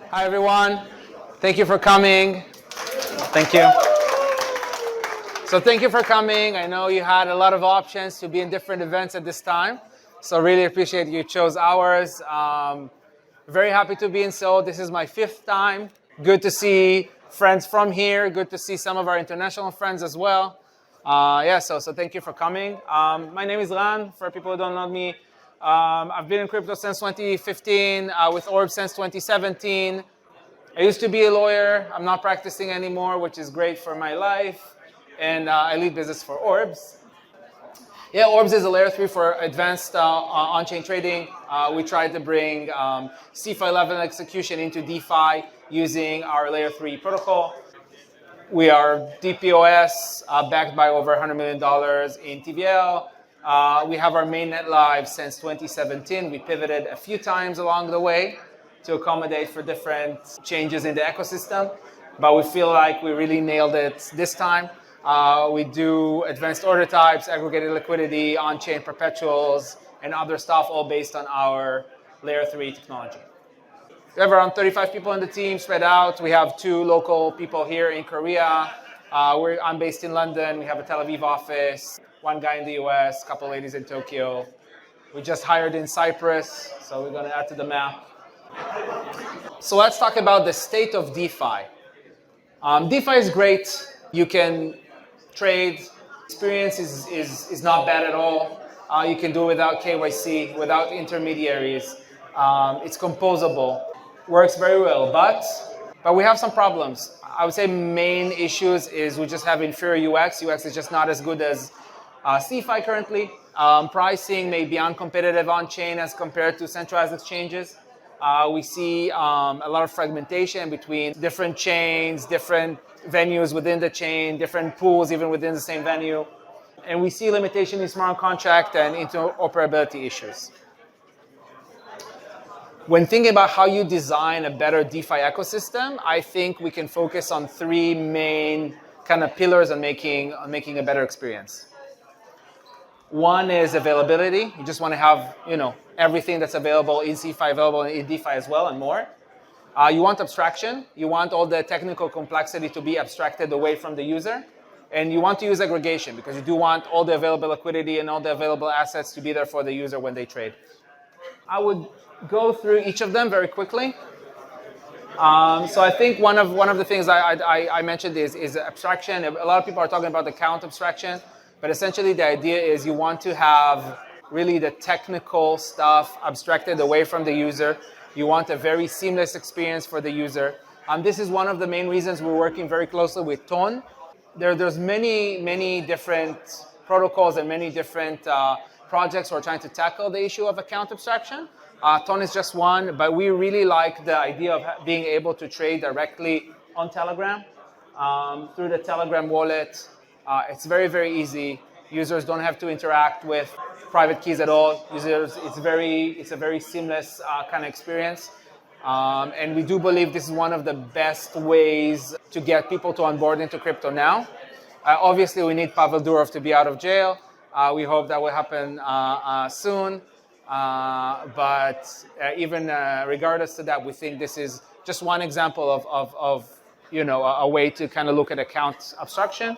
Hi, everyone. Thank you for coming. Thank you. So thank you for coming. I know you had a lot of options to be in different events at this time. So really appreciate you chose ours. Very happy to be in Seoul. This is my 5th time. Good to see friends from here. Good to see some of our international friends as well. So thank you for coming. My name is Ran. For people who don't know me, I've been in crypto since 2015, with Orbs since 2017. I used to be a lawyer. I'm not practicing anymore, which is great for my life. And I lead business for Orbs. Yeah, Orbs is a layer 3 for advanced on-chain trading. We tried to bring CeFi level execution into DeFi using our layer 3 protocol. We are DPoS, backed by over $100 million in TVL. We have our mainnet live since 2017. We pivoted a few times along the way to accommodate for different changes in the ecosystem, but we feel like we really nailed it this time. We do advanced order types, aggregated liquidity, on-chain perpetuals, and other stuff, all based on our layer 3 technology. We have around 35 people in the team spread out. We have 2 local people here in Korea. I'm based in London. We have a Tel Aviv office, 1 guy in the US, a couple ladies in Tokyo. We just hired in Cyprus, so we're going to add to the map. So let's talk about the state of DeFi. DeFi is great. You can trade. Experience is not bad at all. You can do it without KYC, without intermediaries. It's composable. Works very well, but we have some problems. I would say main issues is we just have inferior UX. UX is just not as good as CeFi currently. Pricing may be uncompetitive on-chain as compared to centralized exchanges. We see a lot of fragmentation between different chains, different venues within the chain, different pools even within the same venue. And we see limitation in smart contract and interoperability issues. When thinking about how you design a better DeFi ecosystem, I think we can focus on 3 main kind of pillars on making a better experience. One is availability. You just want to have, everything that's available in CeFi available in DeFi as well and more. You want abstraction. You want all the technical complexity to be abstracted away from the user. And you want to use aggregation because you do want all the available liquidity and all the available assets to be there for the user when they trade. I would go through each of them very quickly. So I think one of the things I mentioned is abstraction. A lot of people are talking about the count abstraction, but essentially the idea is you want to have really the technical stuff abstracted away from the user. You want a very seamless experience for the user. This is one of the main reasons we're working very closely with Ton. There's many different protocols and many different projects who are trying to tackle the issue of account abstraction. Ton is just one, but we really like the idea of being able to trade directly on Telegram through the Telegram wallet. It's very, very easy. Users don't have to interact with private keys at all. It's a very seamless kind of experience. And we do believe this is one of the best ways to get people to onboard into crypto now. Obviously, we need Pavel Durov to be out of jail. We hope that will happen soon. But even regardless to that, we think this is just one example of a way to kind of look at account abstraction.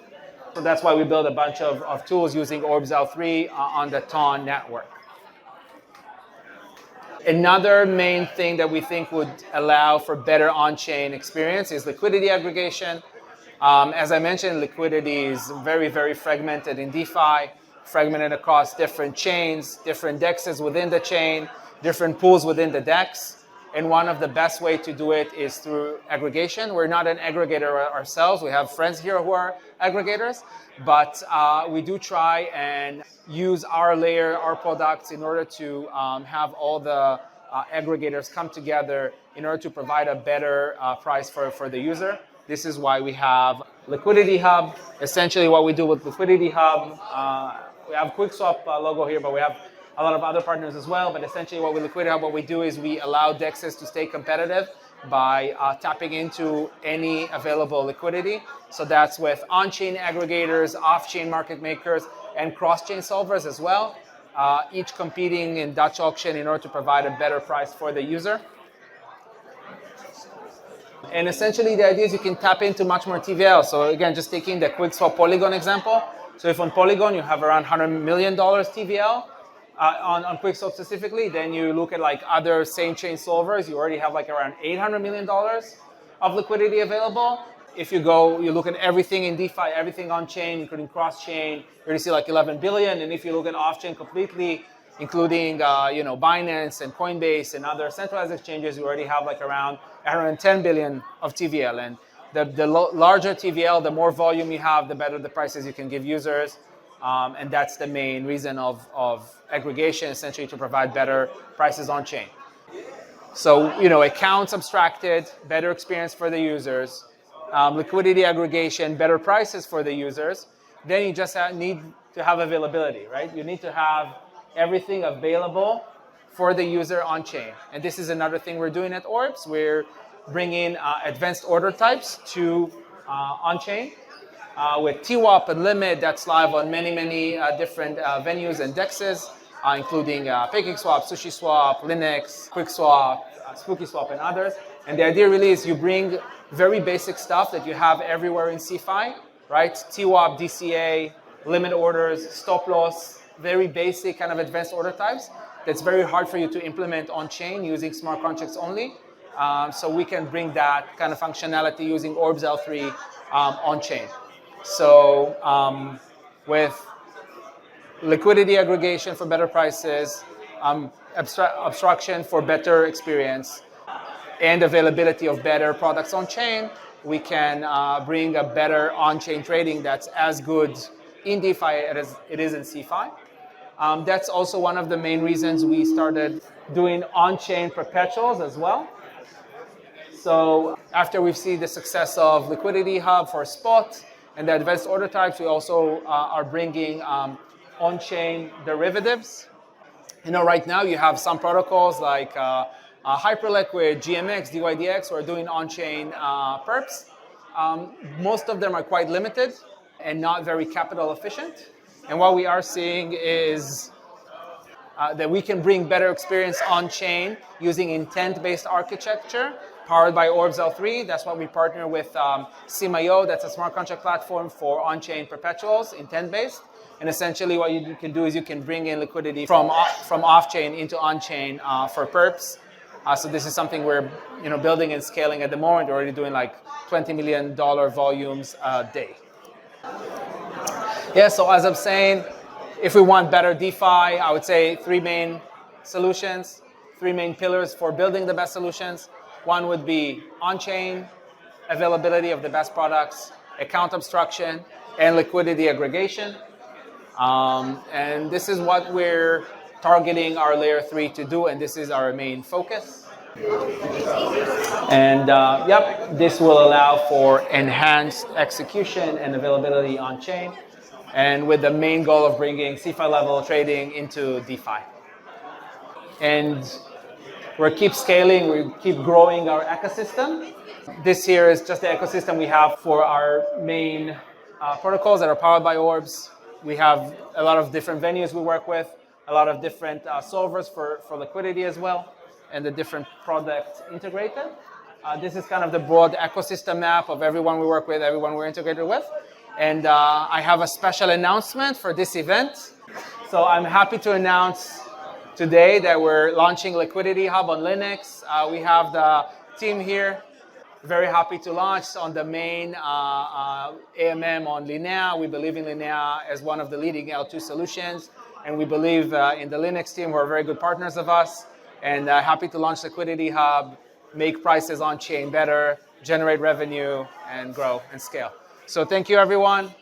So that's why we build a bunch of tools using Orbs L3 on the Ton network. Another main thing that we think would allow for better on-chain experience is liquidity aggregation. As I mentioned, liquidity is very, very fragmented in DeFi, fragmented across different chains, different dexes within the chain, different pools within the dex. And one of the best way to do it is through aggregation. We're not an aggregator ourselves. We have friends here who are aggregators, but we do try and use our layer, our products in order to have all the aggregators come together in order to provide a better price for the user. This is why we have Liquidity Hub. Essentially what we do with Liquidity Hub, we have QuickSwap logo here, but we have a lot of other partners as well. But essentially what we do is we allow DEXs to stay competitive by tapping into any available liquidity. So that's with on-chain aggregators, off-chain market makers, and cross-chain solvers as well, each competing in Dutch auction in order to provide a better price for the user. And essentially the idea is you can tap into much more TVL. So again, just taking the QuickSwap Polygon example. So if on Polygon you have around $100 million TVL, on QuickSwap specifically, then you look at like other same chain solvers, you already have like around $800 million of liquidity available. If you look at everything in DeFi, everything on chain, including cross chain, you already see like 11 billion. And if you look at off chain completely, including Binance and Coinbase and other centralized exchanges, you already have like around 110 billion of TVL. And the larger TVL, the more volume you have, the better the prices you can give users. And that's the main reason of aggregation, essentially to provide better prices on chain. So, accounts abstracted, better experience for the users, liquidity aggregation, better prices for the users. Then you just need to have availability, right? You need to have everything available for the user on chain. And this is another thing we're doing at Orbs. We're bringing advanced order types to on chain. With TWAP and Limit, that's live on many different venues and dexes, including PancakeSwap, SushiSwap, Linux, QuickSwap, SpookySwap, and others. And the idea really is you bring very basic stuff that you have everywhere in CeFi, right? TWAP, DCA, limit orders, stop loss, very basic kind of advanced order types. That's very hard for you to implement on chain using smart contracts only. So we can bring that kind of functionality using Orbs L3 on chain. So with liquidity aggregation for better prices, abstraction for better experience, and availability of better products on chain, we can bring a better on-chain trading that's as good in DeFi as it is in CeFi. That's also one of the main reasons we started doing on-chain perpetuals as well. So after we've seen the success of Liquidity Hub for spot and the advanced order types, we also are bringing on-chain derivatives. Right now you have some protocols like Hyperliquid, GMX, DYDX who are doing on-chain perps. Most of them are quite limited and not very capital efficient. And what we are seeing is that we can bring better experience on-chain using intent-based architecture powered by Orbs L3. That's why we partner with SIM.io. That's a smart contract platform for on-chain perpetuals, intent-based. And essentially what you can do is you can bring in liquidity from off-chain into on-chain for perps. So this is something we're building and scaling at the moment. We're already doing like $20 million volumes a day. Yeah, so as I'm saying, if we want better DeFi, I would say three main solutions, three main pillars for building the best solutions. One would be on-chain availability of the best products, account abstraction, and liquidity aggregation. And this is what we're targeting our layer 3 to do, and this is our main focus. And this will allow for enhanced execution and availability on chain, and with the main goal of bringing CeFi level trading into DeFi. And we keep scaling, we keep growing our ecosystem. This here is just the ecosystem we have for our main protocols that are powered by Orbs. We have a lot of different venues we work with, a lot of different solvers for liquidity as well, and the different products integrated. This is kind of the broad ecosystem map of everyone we work with, everyone we're integrated with. And I have a special announcement for this event. So I'm happy to announce today that we're launching Liquidity Hub on Linux. We have the team here. Very happy to launch on the main AMM on Linea. We believe in Linea as one of the leading L2 solutions. And we believe in the Linux team, who are very good partners of us. And happy to launch Liquidity Hub, make prices on chain better, generate revenue, and grow and scale. So thank you, everyone.